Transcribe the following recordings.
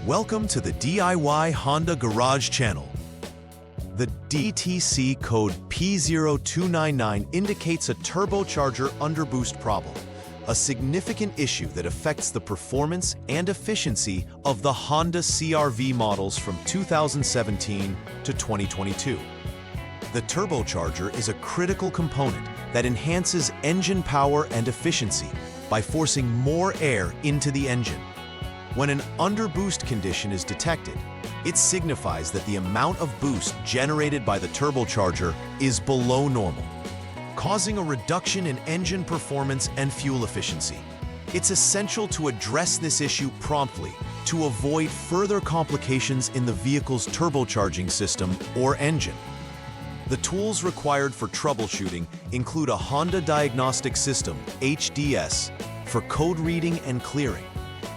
Welcome to the DIY Honda Garage channel. The DTC code P0299 indicates a turbocharger underboost problem, a significant issue that affects the performance and efficiency of the Honda CRV models from 2017 to 2022. The turbocharger is a critical component that enhances engine power and efficiency by forcing more air into the engine. When an underboost condition is detected, it signifies that the amount of boost generated by the turbocharger is below normal, causing a reduction in engine performance and fuel efficiency. It's essential to address this issue promptly to avoid further complications in the vehicle's turbocharging system or engine. The tools required for troubleshooting include a Honda Diagnostic System, HDS, for code reading and clearing,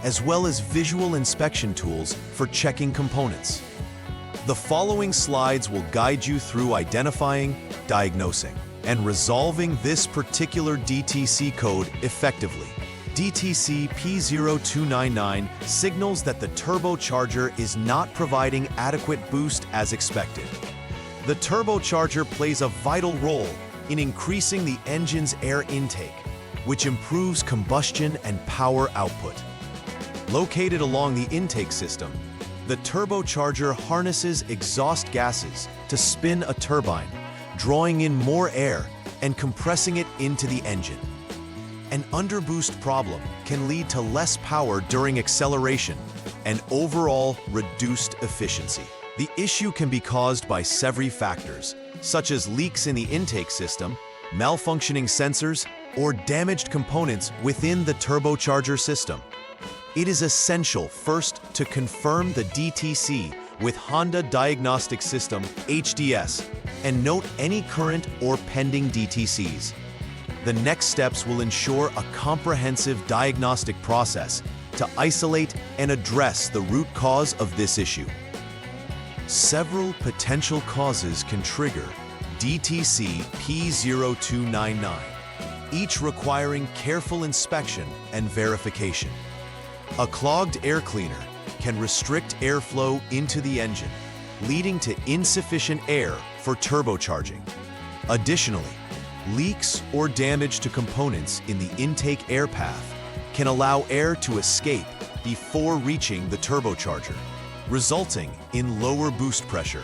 as well as visual inspection tools for checking components. The following slides will guide you through identifying, diagnosing, and resolving this particular DTC code effectively. DTC P0299 signals that the turbocharger is not providing adequate boost as expected. The turbocharger plays a vital role in increasing the engine's air intake, which improves combustion and power output. Located along the intake system, the turbocharger harnesses exhaust gases to spin a turbine, drawing in more air and compressing it into the engine. An underboost problem can lead to less power during acceleration and overall reduced efficiency. The issue can be caused by several factors, such as leaks in the intake system, malfunctioning sensors, or damaged components within the turbocharger system. It is essential first to confirm the DTC with Honda Diagnostic System, HDS, and note any current or pending DTCs. The next steps will ensure a comprehensive diagnostic process to isolate and address the root cause of this issue. Several potential causes can trigger DTC P0299, each requiring careful inspection and verification. A clogged air cleaner can restrict airflow into the engine, leading to insufficient air for turbocharging. Additionally, leaks or damage to components in the intake air path can allow air to escape before reaching the turbocharger, resulting in lower boost pressure.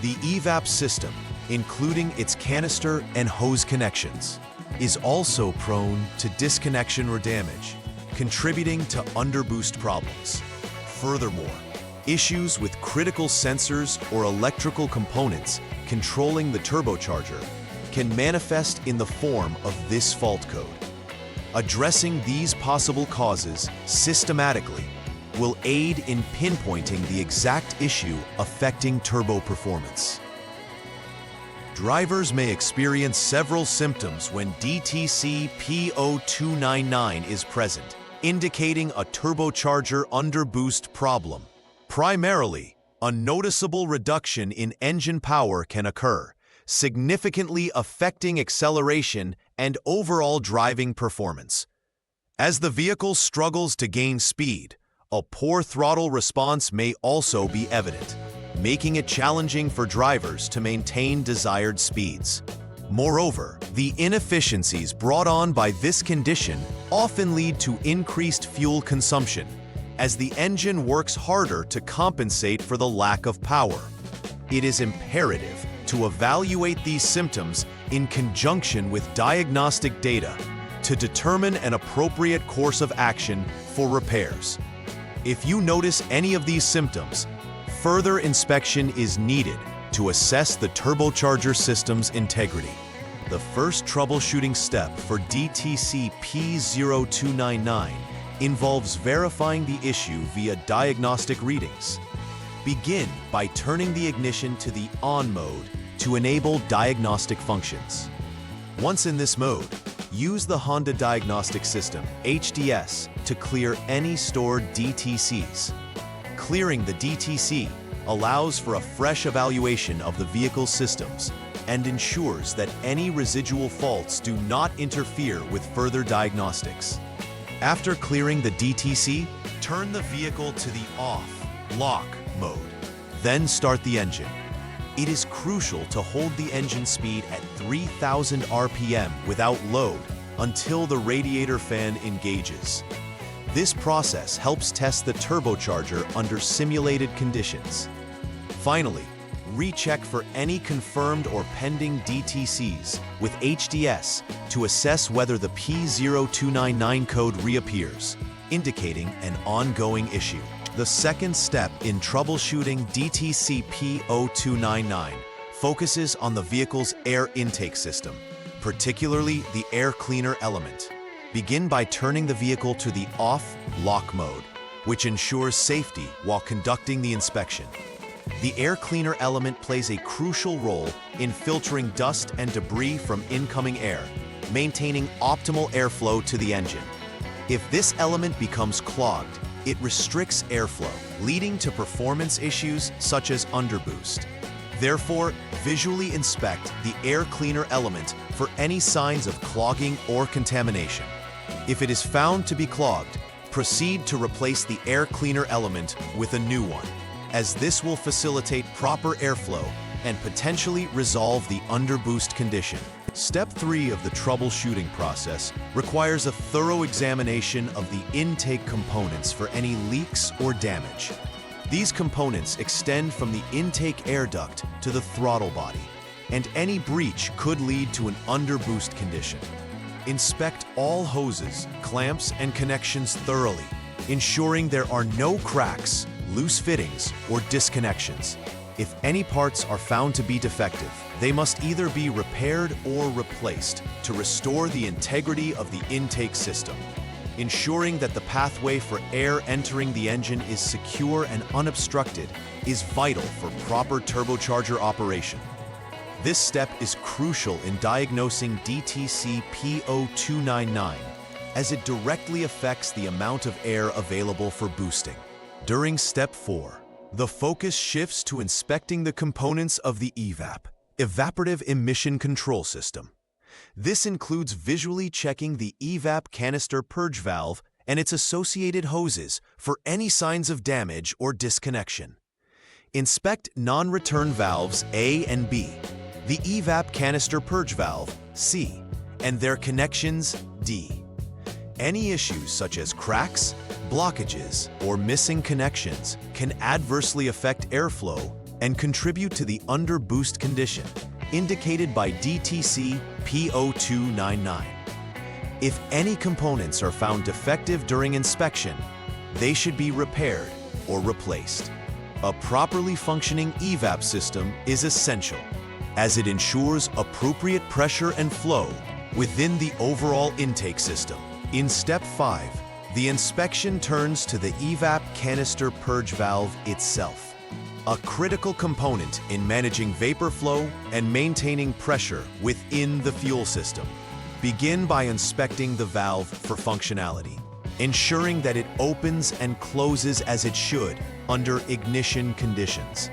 The evap system, including its canister and hose connections, is also prone to disconnection or damage, contributing to underboost problems. Furthermore, issues with critical sensors or electrical components controlling the turbocharger can manifest in the form of this fault code. Addressing these possible causes systematically will aid in pinpointing the exact issue affecting turbo performance. Drivers may experience several symptoms when DTC P0299 is present, indicating a turbocharger underboost problem. Primarily, a noticeable reduction in engine power can occur, significantly affecting acceleration and overall driving performance. As the vehicle struggles to gain speed, a poor throttle response may also be evident, making it challenging for drivers to maintain desired speeds. Moreover, the inefficiencies brought on by this condition often lead to increased fuel consumption, as the engine works harder to compensate for the lack of power. It is imperative to evaluate these symptoms in conjunction with diagnostic data to determine an appropriate course of action for repairs. If you notice any of these symptoms, further inspection is needed to assess the turbocharger system's integrity. The first troubleshooting step for DTC P0299 involves verifying the issue via diagnostic readings. Begin by turning the ignition to the on mode to enable diagnostic functions. Once in this mode, use the Honda Diagnostic System, HDS, to clear any stored DTCs. Clearing the DTC allows for a fresh evaluation of the vehicle's systems and ensures that any residual faults do not interfere with further diagnostics. After clearing the DTC, turn the vehicle to the off, lock mode. Then start the engine. It is crucial to hold the engine speed at 3,000 RPM without load until the radiator fan engages. This process helps test the turbocharger under simulated conditions. Finally, recheck for any confirmed or pending DTCs with HDS to assess whether the P0299 code reappears, indicating an ongoing issue. The second step in troubleshooting DTC P0299 focuses on the vehicle's air intake system, particularly the air cleaner element. Begin by turning the vehicle to the off lock mode, which ensures safety while conducting the inspection. The air cleaner element plays a crucial role in filtering dust and debris from incoming air, maintaining optimal airflow to the engine. If this element becomes clogged, it restricts airflow, leading to performance issues such as underboost. Therefore, visually inspect the air cleaner element for any signs of clogging or contamination. If it is found to be clogged, proceed to replace the air cleaner element with a new one, as this will facilitate proper airflow and potentially resolve the underboost condition. Step 3 of the troubleshooting process requires a thorough examination of the intake components for any leaks or damage. These components extend from the intake air duct to the throttle body, and any breach could lead to an underboost condition. Inspect all hoses, clamps, and connections thoroughly, ensuring there are no cracks, loose fittings, or disconnections. If any parts are found to be defective, they must either be repaired or replaced to restore the integrity of the intake system. Ensuring that the pathway for air entering the engine is secure and unobstructed is vital for proper turbocharger operation. This step is crucial in diagnosing DTC P0299, as it directly affects the amount of air available for boosting. During Step 4, the focus shifts to inspecting the components of the EVAP, Evaporative Emission Control System. This includes visually checking the EVAP canister purge valve and its associated hoses for any signs of damage or disconnection. Inspect non-return valves A and B, the EVAP canister purge valve C, and their connections D. Any issues such as cracks, blockages, or missing connections can adversely affect airflow and contribute to the underboost condition, indicated by DTC P0299. If any components are found defective during inspection, they should be repaired or replaced. A properly functioning EVAP system is essential, as it ensures appropriate pressure and flow within the overall intake system. In Step 5, the inspection turns to the EVAP canister purge valve itself, a critical component in managing vapor flow and maintaining pressure within the fuel system. Begin by inspecting the valve for functionality, ensuring that it opens and closes as it should under ignition conditions.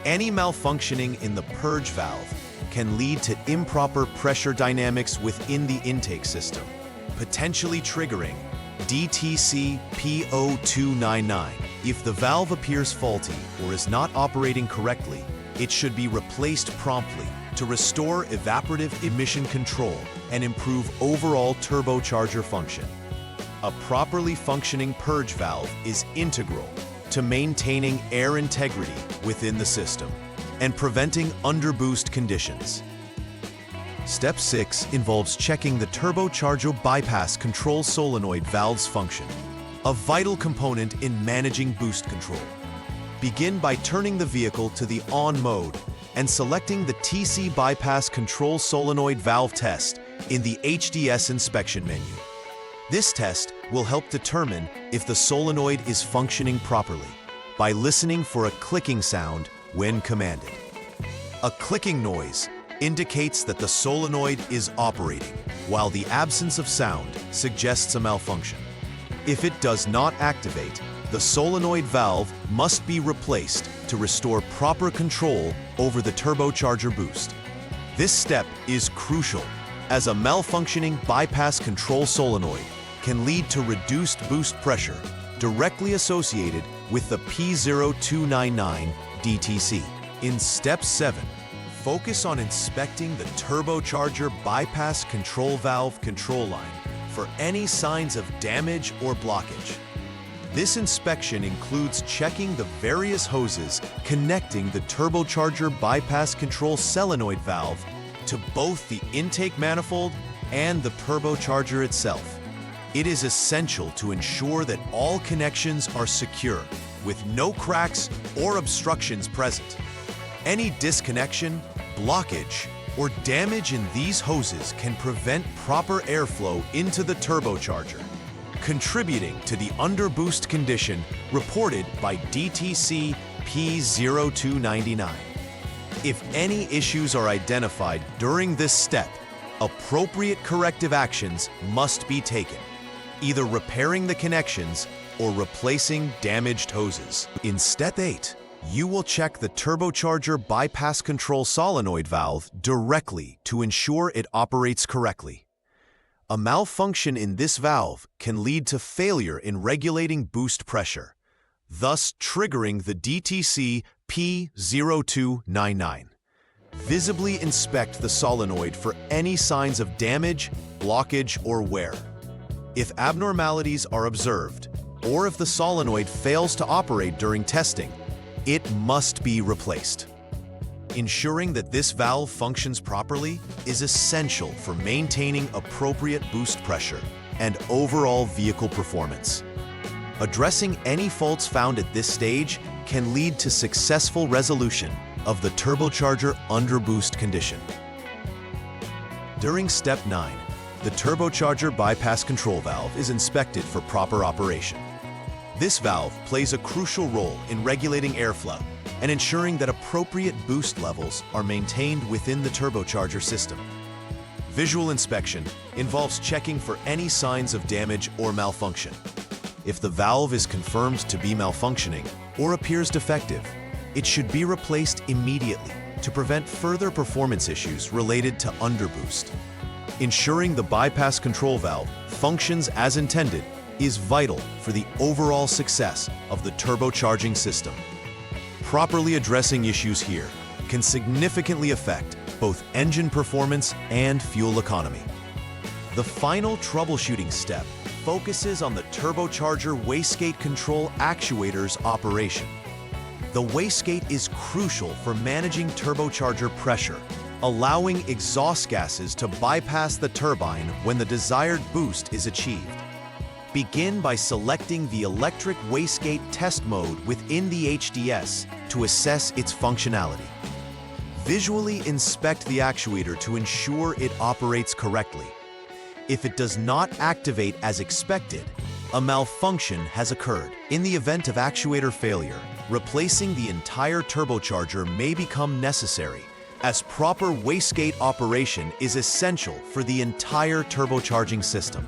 Any malfunctioning in the purge valve can lead to improper pressure dynamics within the intake system, potentially triggering DTC P0299. If the valve appears faulty or is not operating correctly, it should be replaced promptly to restore evaporative emission control and improve overall turbocharger function. A properly functioning purge valve is integral to maintaining air integrity within the system and preventing underboost conditions. Step 6 involves checking the turbocharger bypass control solenoid valve's function, a vital component in managing boost control. Begin by turning the vehicle to the on mode and selecting the TC bypass control solenoid valve test in the HDS inspection menu. This test will help determine if the solenoid is functioning properly by listening for a clicking sound when commanded. A clicking noise indicates that the solenoid is operating, while the absence of sound suggests a malfunction. If it does not activate, the solenoid valve must be replaced to restore proper control over the turbocharger boost. This step is crucial, as a malfunctioning bypass control solenoid can lead to reduced boost pressure, directly associated with the P0299 DTC. In Step 7, focus on inspecting the turbocharger bypass control valve control line for any signs of damage or blockage. This inspection includes checking the various hoses connecting the turbocharger bypass control solenoid valve to both the intake manifold and the turbocharger itself. It is essential to ensure that all connections are secure, with no cracks or obstructions present. Any disconnection, blockage, or damage in these hoses can prevent proper airflow into the turbocharger, contributing to the underboost condition reported by DTC P0299. If any issues are identified during this step, appropriate corrective actions must be taken, either repairing the connections or replacing damaged hoses. In Step 8, you will check the turbocharger bypass control solenoid valve directly to ensure it operates correctly. A malfunction in this valve can lead to failure in regulating boost pressure, thus triggering the DTC P0299. Visibly inspect the solenoid for any signs of damage, blockage, or wear. If abnormalities are observed, or if the solenoid fails to operate during testing, it must be replaced. Ensuring that this valve functions properly is essential for maintaining appropriate boost pressure and overall vehicle performance. Addressing any faults found at this stage can lead to successful resolution of the turbocharger underboost condition. During Step 9, the turbocharger bypass control valve is inspected for proper operation. This valve plays a crucial role in regulating airflow and ensuring that appropriate boost levels are maintained within the turbocharger system. Visual inspection involves checking for any signs of damage or malfunction. If the valve is confirmed to be malfunctioning or appears defective, it should be replaced immediately to prevent further performance issues related to underboost. Ensuring the bypass control valve functions as intended is vital for the overall success of the turbocharging system. Properly addressing issues here can significantly affect both engine performance and fuel economy. The final troubleshooting step focuses on the turbocharger wastegate control actuator's operation. The wastegate is crucial for managing turbocharger pressure, allowing exhaust gases to bypass the turbine when the desired boost is achieved. Begin by selecting the electric wastegate test mode within the HDS to assess its functionality. Visually inspect the actuator to ensure it operates correctly. If it does not activate as expected, a malfunction has occurred. In the event of actuator failure, replacing the entire turbocharger may become necessary, as proper wastegate operation is essential for the entire turbocharging system.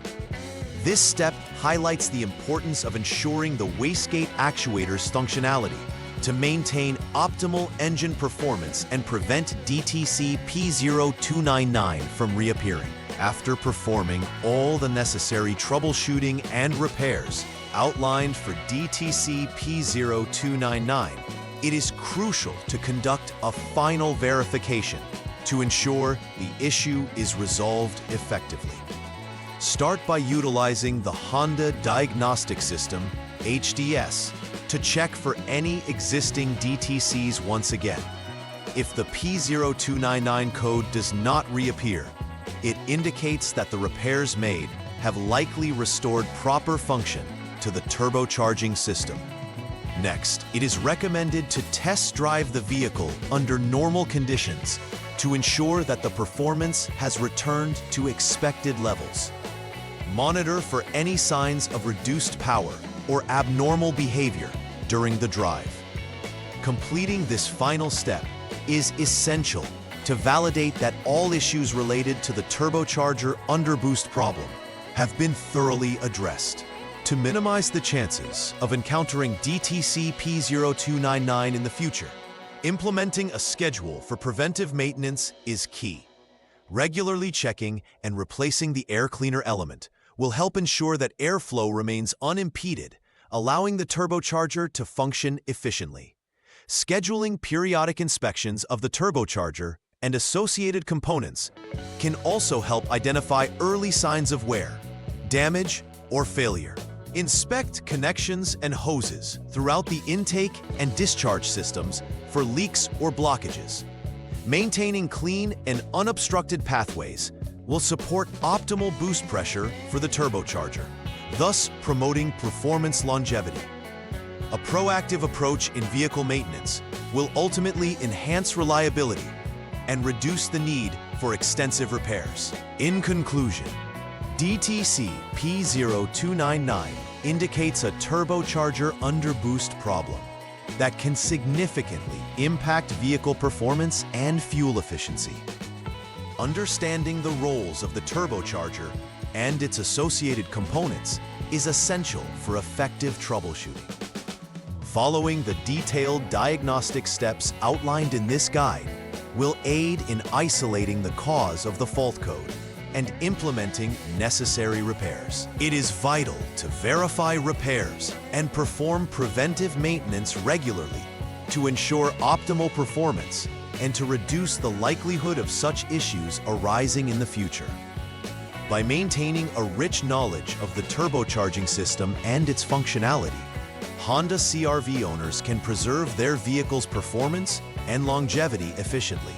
This step highlights the importance of ensuring the wastegate actuator's functionality to maintain optimal engine performance and prevent DTC P0299 from reappearing. After performing all the necessary troubleshooting and repairs outlined for DTC P0299, it is crucial to conduct a final verification to ensure the issue is resolved effectively. Start by utilizing the Honda Diagnostic System, HDS, to check for any existing DTCs once again. If the P0299 code does not reappear, it indicates that the repairs made have likely restored proper function to the turbocharging system. Next, it is recommended to test drive the vehicle under normal conditions to ensure that the performance has returned to expected levels. Monitor for any signs of reduced power or abnormal behavior during the drive. Completing this final step is essential to validate that all issues related to the turbocharger underboost problem have been thoroughly addressed. To minimize the chances of encountering DTC P0299 in the future, implementing a schedule for preventive maintenance is key. Regularly checking and replacing the air cleaner element will help ensure that airflow remains unimpeded, allowing the turbocharger to function efficiently. Scheduling periodic inspections of the turbocharger and associated components can also help identify early signs of wear, damage, or failure. Inspect connections and hoses throughout the intake and discharge systems for leaks or blockages. Maintaining clean and unobstructed pathways will support optimal boost pressure for the turbocharger, thus promoting performance longevity. A proactive approach in vehicle maintenance will ultimately enhance reliability and reduce the need for extensive repairs. In conclusion, DTC P0299 indicates a turbocharger underboost problem that can significantly impact vehicle performance and fuel efficiency. Understanding the roles of the turbocharger and its associated components is essential for effective troubleshooting. Following the detailed diagnostic steps outlined in this guide will aid in isolating the cause of the fault code and implementing necessary repairs. It is vital to verify repairs and perform preventive maintenance regularly to ensure optimal performance and to reduce the likelihood of such issues arising in the future. By maintaining a rich knowledge of the turbocharging system and its functionality, Honda CRV owners can preserve their vehicle's performance and longevity efficiently.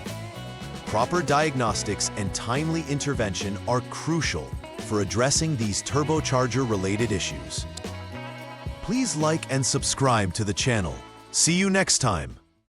Proper diagnostics and timely intervention are crucial for addressing these turbocharger-related issues. Please like and subscribe to the channel. See you next time.